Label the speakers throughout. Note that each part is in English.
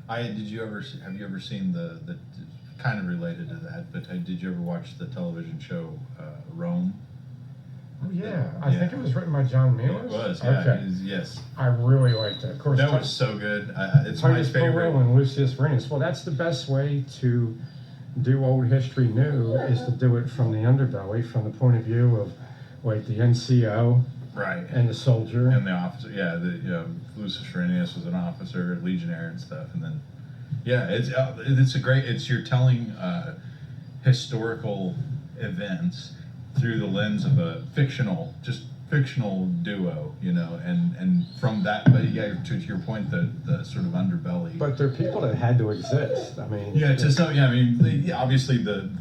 Speaker 1: Have you ever seen the kind of related to that? But did you ever watch the television show Rome?
Speaker 2: Oh, yeah, I think it was written by John Milius.
Speaker 1: It was, yeah.
Speaker 2: Okay.
Speaker 1: Yes.
Speaker 2: I really liked that. Of course,
Speaker 1: that was so good. It's
Speaker 2: Titus
Speaker 1: my favorite.
Speaker 2: Bulwer and Lucius Rennius. Well, that's the best way to do old history new, is to do it from the underbelly, from the point of view of like the NCO,
Speaker 1: right,
Speaker 2: and the soldier,
Speaker 1: and the officer. Yeah, Lucius Rennius was an officer, legionnaire, and stuff. And then, yeah, it's a great. You're telling historical events through the lens of a fictional duo, and from that, but yeah, to your point, the sort of underbelly.
Speaker 2: But they're people that had to exist. I mean,
Speaker 1: obviously the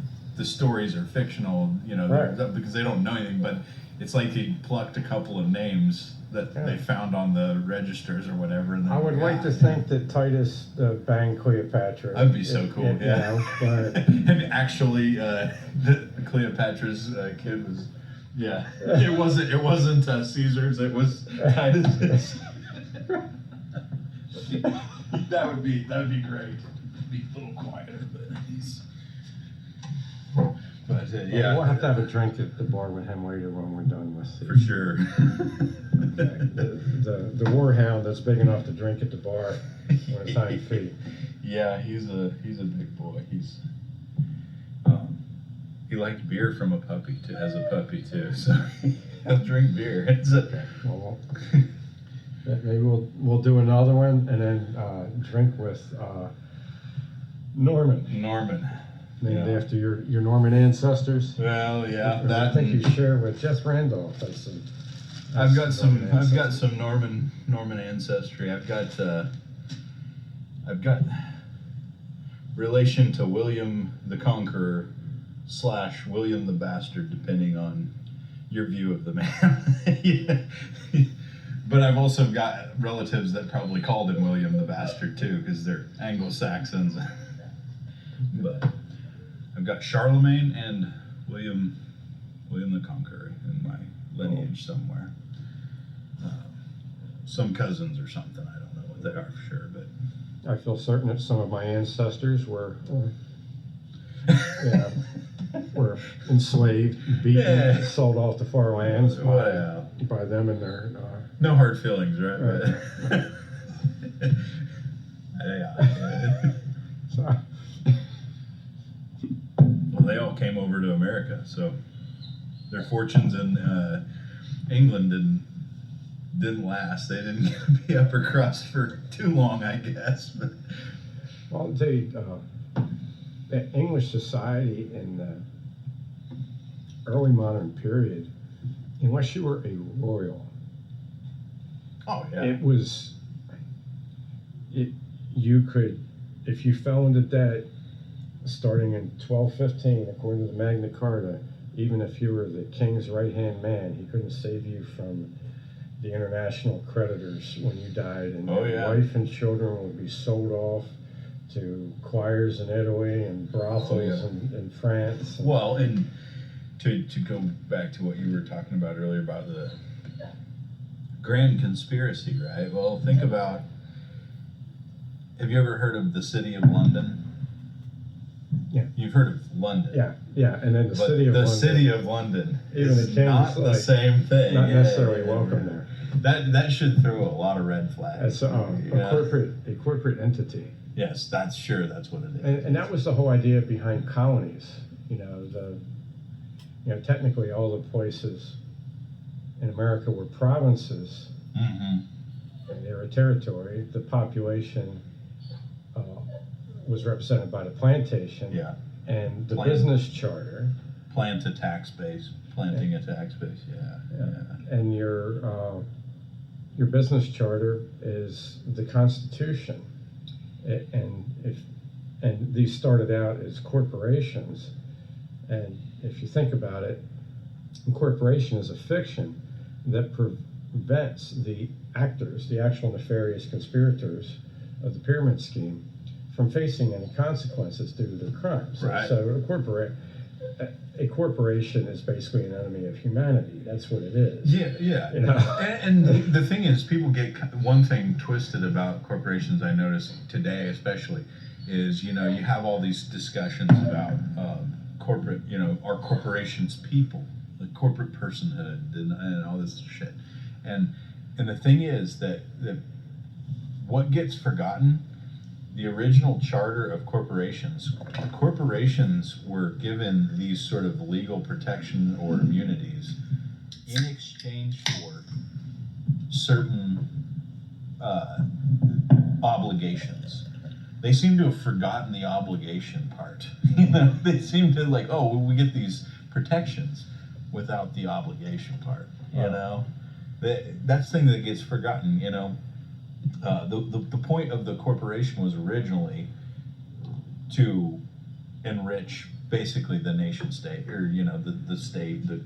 Speaker 1: stories are fictional,
Speaker 2: right,
Speaker 1: because they don't know anything, but it's like he plucked a couple of names that they found on the registers or whatever. And then,
Speaker 2: I would like to think that Titus banged Cleopatra.
Speaker 1: That'd be so cool, yeah.
Speaker 2: But
Speaker 1: and actually, Cleopatra's kid was. Yeah, it wasn't Caesar's. It was Titus's. that would be great. Be a little quieter, but he's. But yeah,
Speaker 2: we'll have to have a drink at the bar with him later when we're done with it.
Speaker 1: For sure.
Speaker 2: the warhound that's big enough to drink at the bar when it's 9 feet.
Speaker 1: Yeah, he's a big boy. He liked beer from as a puppy too, so he'll drink beer.
Speaker 2: Well, maybe we'll do another one and then drink with Norman. Named after your Norman ancestors.
Speaker 1: Well, yeah,
Speaker 2: I think you share with Jess Randolph.
Speaker 1: I've got some Norman ancestry. I've got relation to William the Conqueror / William the Bastard, depending on your view of the man. Yeah. But I've also got relatives that probably called him William the Bastard too, because they're Anglo-Saxons. But I've got Charlemagne and William the Conqueror in my lineage somewhere. Some cousins or something. I don't know what they are for sure, but
Speaker 2: I feel certain that some of my ancestors were were enslaved, beaten, sold off to far lands by them and their.
Speaker 1: No hard feelings, right?
Speaker 2: Right.
Speaker 1: Yeah.
Speaker 2: So.
Speaker 1: Well, they all came over to America, so their fortunes in England didn't last. They didn't get to be upper crust for too long, I guess. But.
Speaker 2: Well, the English society in the early modern period, unless you were a royal, you could, if you fell into debt starting in 1215, according to the Magna Carta, even if you were the king's right-hand man, he couldn't save you from the international creditors when you died, and your wife and children would be sold off to choirs in Italy and brothels in France.
Speaker 1: Well, and to go back to what you were talking about earlier about the grand conspiracy, right? Well, think about, have you ever heard of the city of London?
Speaker 2: Yeah.
Speaker 1: You've heard of London.
Speaker 2: Yeah, and then the
Speaker 1: city of London
Speaker 2: even
Speaker 1: is not the same thing.
Speaker 2: Not necessarily welcome there.
Speaker 1: That should throw a lot of red flags.
Speaker 2: It's a corporate entity.
Speaker 1: Yes, that's what it is.
Speaker 2: And that was the whole idea behind colonies. Technically all the places in America were provinces, and they were a territory. The population was represented by the plantation, and the business charter.
Speaker 1: Planting a tax base,
Speaker 2: And your business charter is the Constitution, and these started out as corporations, and if you think about it, incorporation is a fiction that prevents the actors, the actual nefarious conspirators of the pyramid scheme, from facing any consequences due to their crimes.
Speaker 1: Right.
Speaker 2: So a corporation is basically an enemy of humanity. That's what it is.
Speaker 1: Yeah, yeah.
Speaker 2: You know?
Speaker 1: And the thing is, people get one thing twisted about corporations. I noticed today, especially, is you have all these discussions about corporate, are corporations people, the corporate personhood, and all this shit. And the thing is that what gets forgotten, the original charter of corporations were given these sort of legal protection or immunities in exchange for certain obligations. They seem to have forgotten the obligation part. They seem to we get these protections without the obligation part. That's the thing that gets forgotten. The point of the corporation was originally to enrich basically the nation state, or the state, the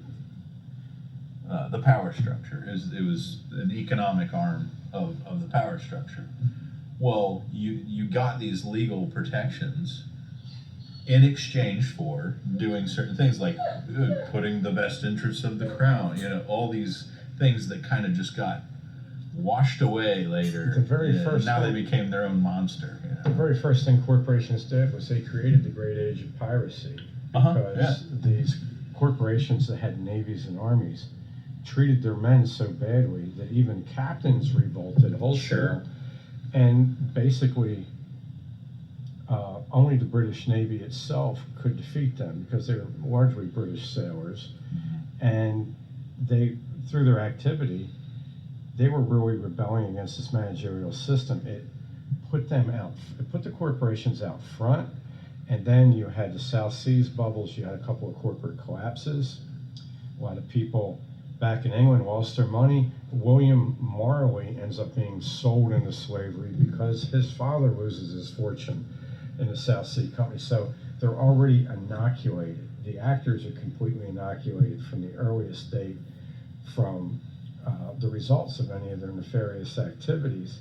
Speaker 1: power structure. It was an economic arm of the power structure. Well, you got these legal protections in exchange for doing certain things, like putting the best interests of the crown. All these things that kind of just got washed away later.
Speaker 2: The very first
Speaker 1: now
Speaker 2: thing,
Speaker 1: they became their own monster.
Speaker 2: The very first thing corporations did was they created the great age of piracy, because these corporations that had navies and armies treated their men so badly that even captains revolted wholesale.
Speaker 1: Sure.
Speaker 2: And basically, only the British Navy itself could defeat them, because they were largely British sailors, and they, through their activity, they were really rebelling against this managerial system. It put the corporations out front, and then you had the South Seas bubbles, you had a couple of corporate collapses. A lot of people back in England lost their money. William Morley ends up being sold into slavery because his father loses his fortune in the South Sea Company. So they're already inoculated. The actors are completely inoculated from the earliest date from the results of any of their nefarious activities.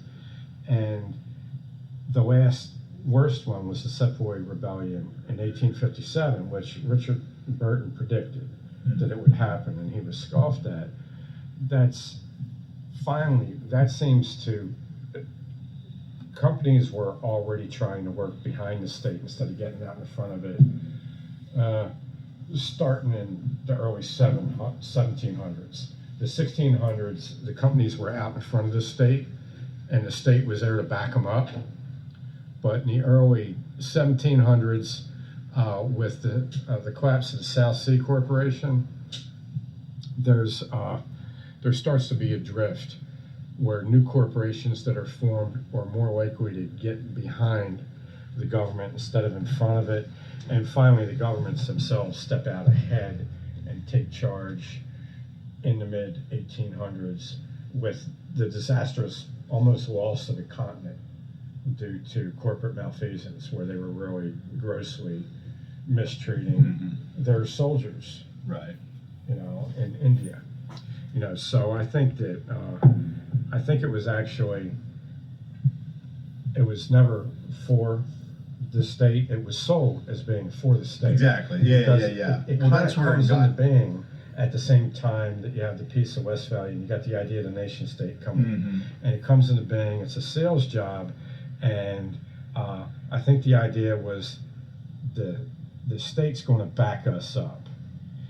Speaker 2: And the last worst one was the Sepoy Rebellion in 1857, which Richard Burton predicted that it would happen, and he was scoffed at. That seems to, companies were already trying to work behind the state instead of getting out in front of it, starting in the early 1700s. The 1600s, the companies were out in front of the state, and the state was there to back them up. But in the early 1700s, with the collapse of the South Sea Corporation, there starts to be a drift where new corporations that are formed are more likely to get behind the government instead of in front of it. And finally, the governments themselves step out ahead and take charge in the mid-1800s with the disastrous almost loss of the continent due to corporate malfeasance, where they were really grossly mistreating their soldiers,
Speaker 1: right?
Speaker 2: In India. So I think that it was actually, it was never for the state. It was sold as being for the state.
Speaker 1: Exactly. Yeah.
Speaker 2: It
Speaker 1: Well,
Speaker 2: kind
Speaker 1: that's
Speaker 2: of
Speaker 1: where it
Speaker 2: comes
Speaker 1: got
Speaker 2: into being at the same time that you have the Peace of Westphalia, and you got the idea of the nation state coming, and it comes into being. It's a sales job, and I think the idea was the state's going to back us up,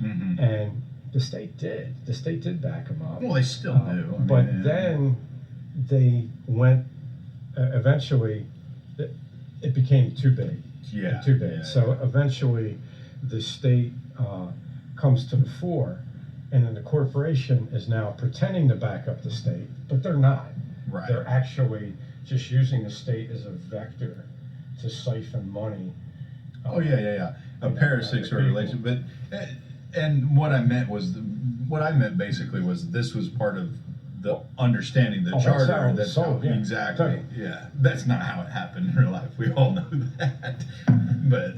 Speaker 2: and the state did. The state did back them up.
Speaker 1: Well, they still do.
Speaker 2: But then they went. Eventually, it became too big.
Speaker 1: Yeah.
Speaker 2: Too big.
Speaker 1: Yeah,
Speaker 2: So eventually, the state comes to the fore, and then the corporation is now pretending to back up the state, but they're not.
Speaker 1: Right.
Speaker 2: They're actually just using the state as a vector to siphon money.
Speaker 1: A parasitic sort of relation. But and what I meant basically was this was part of the understanding the charter. That's how, exactly. Yeah, that's not how it happened in real life. We all know that. But